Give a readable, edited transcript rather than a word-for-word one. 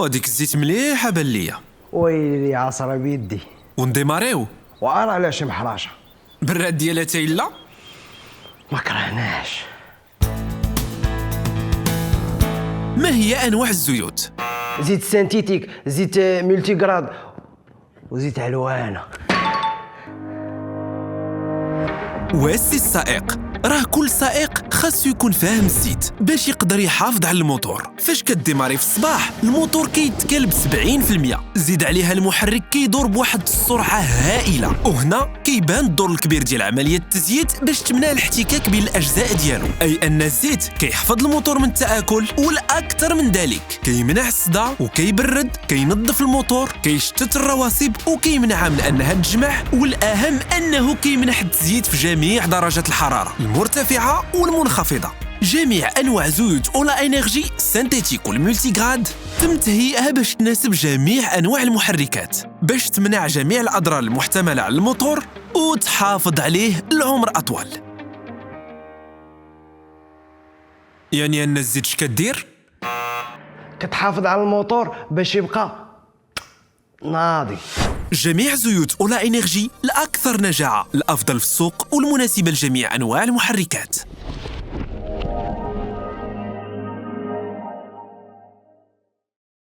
وديك الزيت مليحه بان ليا. ويلي عصره بيدي ونديماريو. وانا على شي محراشه بالراد ديالها تايلا. ما كرهناش. ما هي انواع الزيوت؟ زيت سينتيتيك، زيت ملتي غراد، وزيت علوانه. والسي السائق، راه كل سائق خاصو يكون فاهم الزيت باش يقدر يحافظ على الموتور. فاش كديماري في الصباح الموتور كيتكال ب 70%، زيد عليها المحرك كيدور بواحد السرعه هائله، وهنا كيبان الدور الكبير ديال عمليه التزييت باش تمنع الاحتكاك بين الاجزاء ديالو، اي ان الزيت كيحفظ الموتور من التآكل، والاكثر من ذلك كيمنع الصداع وكيبرد، كينظف الموتور، كيشتت الرواسب وكيمنعها من انها تجمع، والاهم انه كيمنح التزييت في جميع درجات الحراره المرتفعه والمنخفضه. جميع انواع زيوت اولا انرجي سينتيتيك والملتي غراد تم تهيئها باش تناسب جميع انواع المحركات، باش تمنع جميع الاضرار المحتمله على الموتور وتحافظ عليه لعمر اطول. يعني ان الزيت اش كدير؟ كتحافظ على الموتور باش يبقى ناضي. جميع زيوت اولا انرجي الاكثر نجاعه، الافضل في السوق والمناسبه لجميع انواع المحركات.